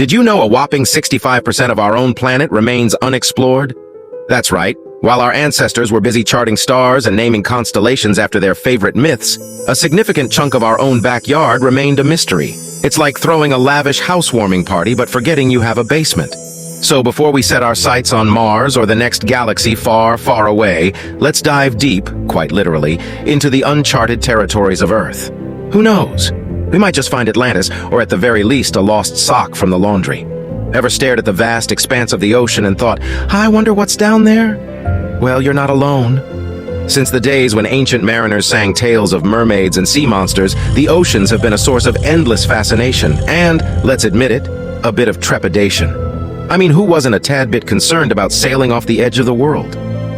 Did you know a whopping 65% of our own planet remains unexplored? That's right. While our ancestors were busy charting stars and naming constellations after their favorite myths, a significant chunk of our own backyard remained a mystery. It's like throwing a lavish housewarming party but forgetting you have a basement. So before we set our sights on Mars or the next galaxy far, far away, let's dive deep, quite literally, into the uncharted territories of Earth. Who knows? We might just find Atlantis, or at the very least a lost sock from the laundry. Ever stared at the vast expanse of the ocean and thought, I wonder what's down there? Well, you're not alone. Since the days when ancient mariners sang tales of mermaids and sea monsters, the oceans have been a source of endless fascination and, let's admit it, a bit of trepidation. I mean, who wasn't a tad bit concerned about sailing off the edge of the world?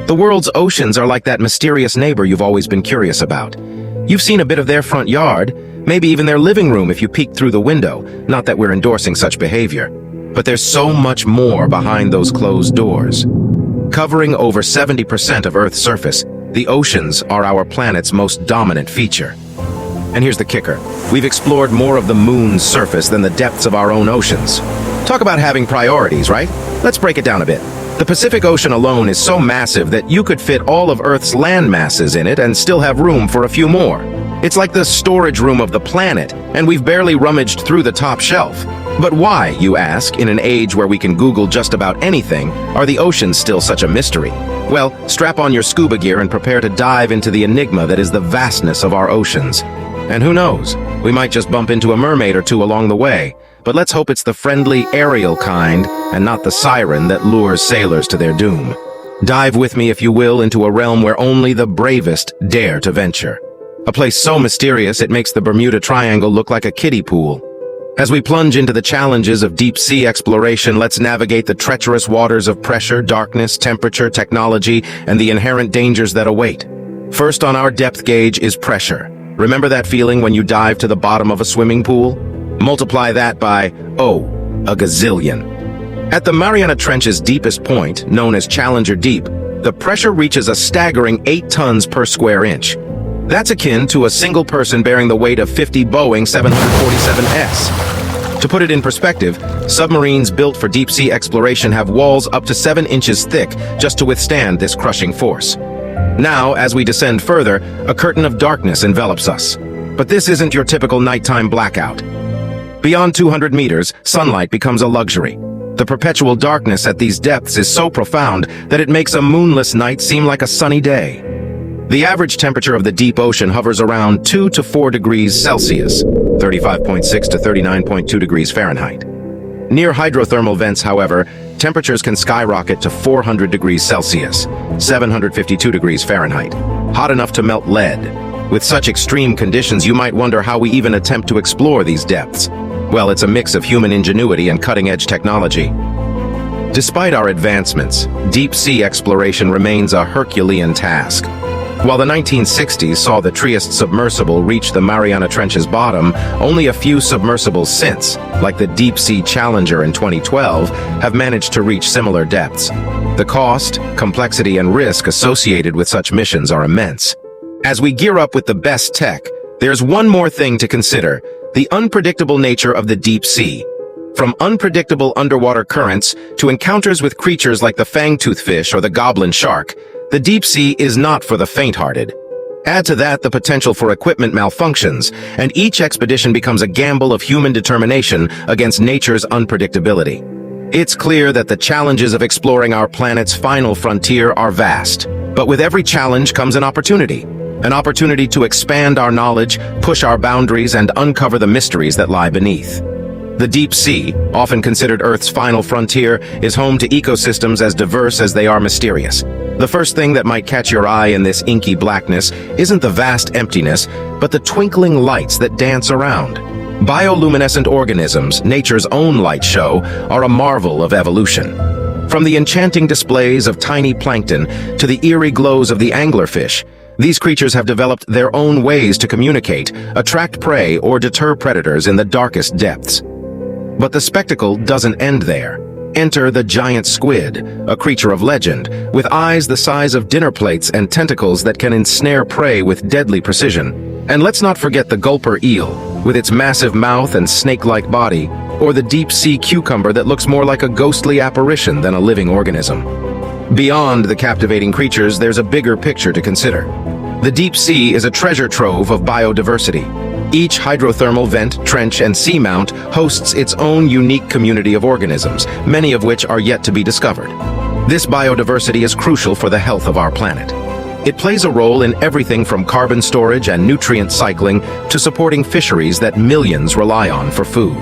The world's oceans are like that mysterious neighbor you've always been curious about. You've seen a bit of their front yard, maybe even their living room if you peek through the window, not that we're endorsing such behavior. But there's so much more behind those closed doors. Covering over 70% of Earth's surface, the oceans are our planet's most dominant feature. And here's the kicker. We've explored more of the moon's surface than the depths of our own oceans. Talk about having priorities, right? Let's break it down a bit. The Pacific Ocean alone is so massive that you could fit all of Earth's land masses in it and still have room for a few more. It's like the storage room of the planet, and we've barely rummaged through the top shelf. But why, you ask, in an age where we can Google just about anything, are the oceans still such a mystery? Well, strap on your scuba gear and prepare to dive into the enigma that is the vastness of our oceans. And who knows, we might just bump into a mermaid or two along the way. But let's hope it's the friendly, aerial kind, and not the siren that lures sailors to their doom. Dive with me, if you will, into a realm where only the bravest dare to venture. A place so mysterious it makes the Bermuda Triangle look like a kiddie pool. As we plunge into the challenges of deep-sea exploration, let's navigate the treacherous waters of pressure, darkness, temperature, technology, and the inherent dangers that await. First on our depth gauge is pressure. Remember that feeling when you dive to the bottom of a swimming pool? Multiply that by, a gazillion. At the Mariana Trench's deepest point, known as Challenger Deep, the pressure reaches a staggering 8 tons per square inch. That's akin to a single person bearing the weight of 50 Boeing 747s. To put it in perspective, submarines built for deep-sea exploration have walls up to 7 inches thick just to withstand this crushing force. Now, as we descend further, a curtain of darkness envelops us. But this isn't your typical nighttime blackout. Beyond 200 meters, sunlight becomes a luxury. The perpetual darkness at these depths is so profound that it makes a moonless night seem like a sunny day. The average temperature of the deep ocean hovers around 2 to 4 degrees Celsius, 35.6 to 39.2 degrees Fahrenheit. Near hydrothermal vents, however, temperatures can skyrocket to 400 degrees Celsius, 752 degrees Fahrenheit, hot enough to melt lead. With such extreme conditions, you might wonder how we even attempt to explore these depths. Well, it's a mix of human ingenuity and cutting-edge technology. Despite our advancements, deep-sea exploration remains a Herculean task. While the 1960s saw the Trieste submersible reach the Mariana Trench's bottom, only a few submersibles since, like the Deep-Sea Challenger in 2012, have managed to reach similar depths. The cost, complexity, and risk associated with such missions are immense. As we gear up with the best tech, there's one more thing to consider: the unpredictable nature of the deep sea. From unpredictable underwater currents to encounters with creatures like the fangtooth fish or the goblin shark, the deep sea is not for the faint-hearted. Add to that the potential for equipment malfunctions, and each expedition becomes a gamble of human determination against nature's unpredictability. It's clear that the challenges of exploring our planet's final frontier are vast, but with every challenge comes an opportunity to expand our knowledge, push our boundaries, and uncover the mysteries that lie beneath. The deep sea, often considered Earth's final frontier, is home to ecosystems as diverse as they are mysterious. The first thing that might catch your eye in this inky blackness isn't the vast emptiness, but the twinkling lights that dance around. Bioluminescent organisms, nature's own light show, are a marvel of evolution. From the enchanting displays of tiny plankton to the eerie glows of the anglerfish, these creatures have developed their own ways to communicate, attract prey, or deter predators in the darkest depths. But the spectacle doesn't end there. Enter the giant squid, a creature of legend, with eyes the size of dinner plates and tentacles that can ensnare prey with deadly precision. And let's not forget the gulper eel, with its massive mouth and snake-like body, or the deep-sea cucumber that looks more like a ghostly apparition than a living organism. Beyond the captivating creatures, there's a bigger picture to consider. The deep sea is a treasure trove of biodiversity. Each hydrothermal vent, trench, and seamount hosts its own unique community of organisms, many of which are yet to be discovered. This biodiversity is crucial for the health of our planet. It plays a role in everything from carbon storage and nutrient cycling to supporting fisheries that millions rely on for food.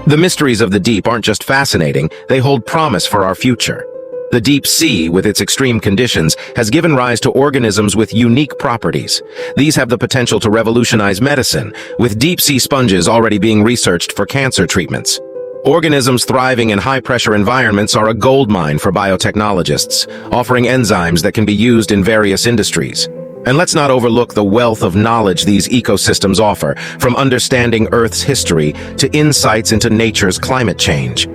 The mysteries of the deep aren't just fascinating, they hold promise for our future. The deep sea, with its extreme conditions, has given rise to organisms with unique properties. These have the potential to revolutionize medicine, with deep-sea sponges already being researched for cancer treatments. Organisms thriving in high-pressure environments are a goldmine for biotechnologists, offering enzymes that can be used in various industries. And let's not overlook the wealth of knowledge these ecosystems offer, from understanding Earth's history to insights into nature's climate change.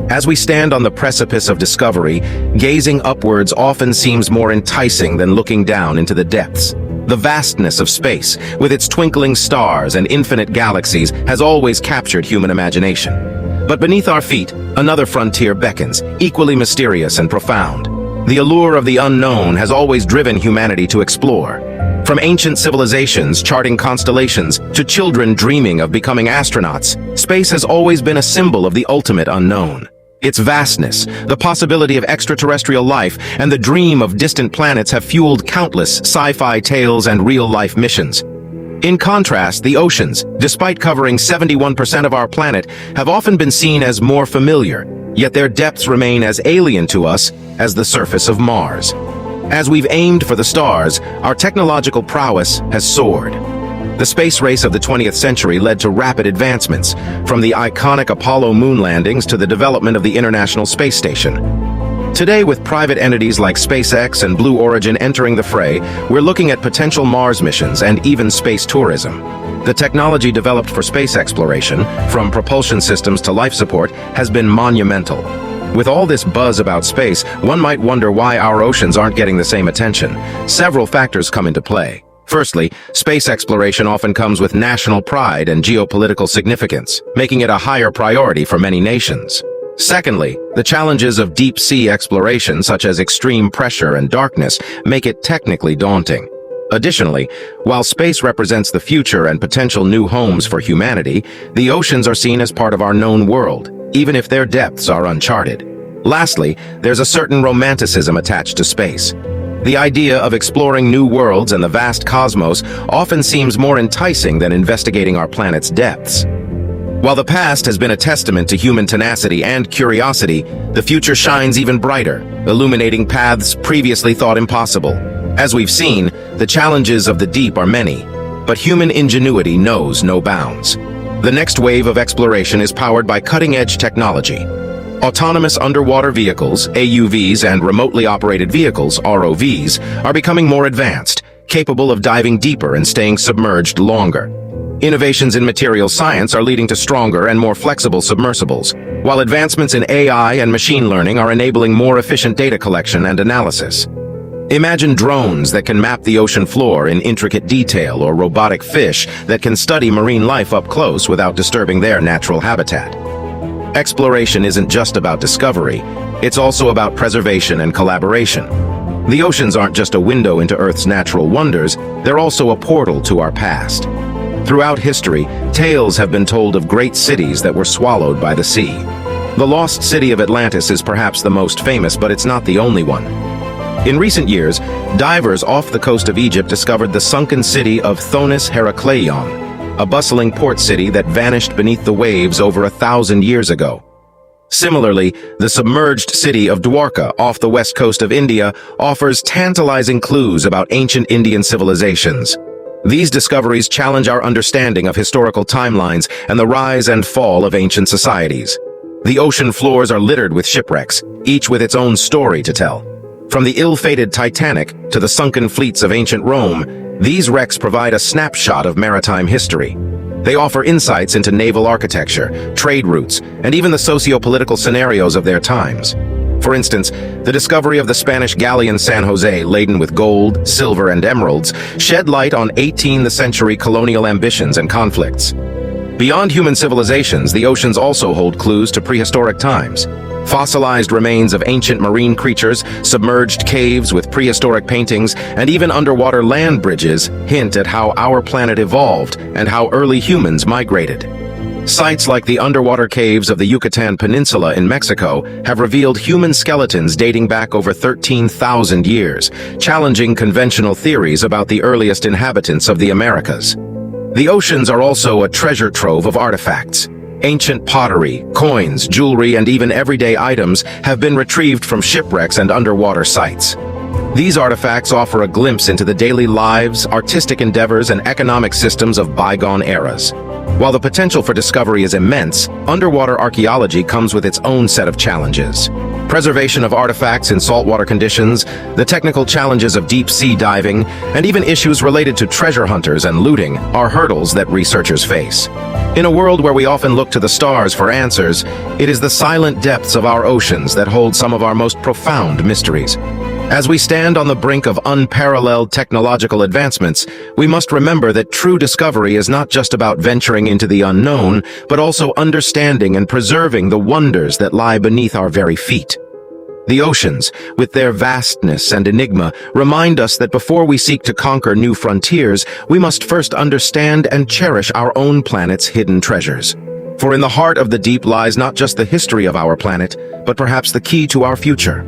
As we stand on the precipice of discovery, gazing upwards often seems more enticing than looking down into the depths. The vastness of space, with its twinkling stars and infinite galaxies, has always captured human imagination. But beneath our feet, another frontier beckons, equally mysterious and profound. The allure of the unknown has always driven humanity to explore. From ancient civilizations charting constellations to children dreaming of becoming astronauts, space has always been a symbol of the ultimate unknown. Its vastness, the possibility of extraterrestrial life, and the dream of distant planets have fueled countless sci-fi tales and real-life missions. In contrast, the oceans, despite covering 71% of our planet, have often been seen as more familiar, yet their depths remain as alien to us as the surface of Mars. As we've aimed for the stars, our technological prowess has soared. The space race of the 20th century led to rapid advancements, from the iconic Apollo moon landings to the development of the International Space Station. Today, with private entities like SpaceX and Blue Origin entering the fray, we're looking at potential Mars missions and even space tourism. The technology developed for space exploration, from propulsion systems to life support, has been monumental. With all this buzz about space, one might wonder why our oceans aren't getting the same attention. Several factors come into play. Firstly, space exploration often comes with national pride and geopolitical significance, making it a higher priority for many nations. Secondly, the challenges of deep-sea exploration, such as extreme pressure and darkness, make it technically daunting. Additionally, while space represents the future and potential new homes for humanity, the oceans are seen as part of our known world, even if their depths are uncharted. Lastly, there's a certain romanticism attached to space. The idea of exploring new worlds and the vast cosmos often seems more enticing than investigating our planet's depths. While the past has been a testament to human tenacity and curiosity, the future shines even brighter, illuminating paths previously thought impossible. As we've seen, the challenges of the deep are many, but human ingenuity knows no bounds. The next wave of exploration is powered by cutting-edge technology. Autonomous underwater vehicles, AUVs, and remotely operated vehicles, ROVs, are becoming more advanced, capable of diving deeper and staying submerged longer. Innovations in material science are leading to stronger and more flexible submersibles, while advancements in AI and machine learning are enabling more efficient data collection and analysis. Imagine drones that can map the ocean floor in intricate detail, or robotic fish that can study marine life up close without disturbing their natural habitat. Exploration isn't just about discovery, it's also about preservation and collaboration. The oceans aren't just a window into Earth's natural wonders, they're also a portal to our past. Throughout history, tales have been told of great cities that were swallowed by the sea. The lost city of Atlantis is perhaps the most famous, but it's not the only one. In recent years, divers off the coast of Egypt discovered the sunken city of Thonis Herakleion, a bustling port city that vanished beneath the waves over 1,000 years ago. Similarly, the submerged city of Dwarka off the west coast of India offers tantalizing clues about ancient Indian civilizations. These discoveries challenge our understanding of historical timelines and the rise and fall of ancient societies. The ocean floors are littered with shipwrecks, each with its own story to tell. From the ill-fated Titanic to the sunken fleets of ancient Rome, these wrecks provide a snapshot of maritime history. They offer insights into naval architecture, trade routes, and even the socio-political scenarios of their times. For instance, the discovery of the Spanish galleon San Jose, laden with gold, silver, and emeralds, shed light on 18th century colonial ambitions and conflicts. Beyond human civilizations, the oceans also hold clues to prehistoric times. Fossilized remains of ancient marine creatures, submerged caves with prehistoric paintings, and even underwater land bridges hint at how our planet evolved and how early humans migrated. Sites like the underwater caves of the Yucatan Peninsula in Mexico have revealed human skeletons dating back over 13,000 years, challenging conventional theories about the earliest inhabitants of the Americas. The oceans are also a treasure trove of artifacts. Ancient pottery, coins, jewelry, and even everyday items have been retrieved from shipwrecks and underwater sites. These artifacts offer a glimpse into the daily lives, artistic endeavors, and economic systems of bygone eras. While the potential for discovery is immense, underwater archaeology comes with its own set of challenges. Preservation of artifacts in saltwater conditions, the technical challenges of deep-sea diving, and even issues related to treasure hunters and looting are hurdles that researchers face. In a world where we often look to the stars for answers, it is the silent depths of our oceans that hold some of our most profound mysteries. As we stand on the brink of unparalleled technological advancements, we must remember that true discovery is not just about venturing into the unknown, but also understanding and preserving the wonders that lie beneath our very feet. The oceans, with their vastness and enigma, remind us that before we seek to conquer new frontiers, we must first understand and cherish our own planet's hidden treasures. For in the heart of the deep lies not just the history of our planet, but perhaps the key to our future.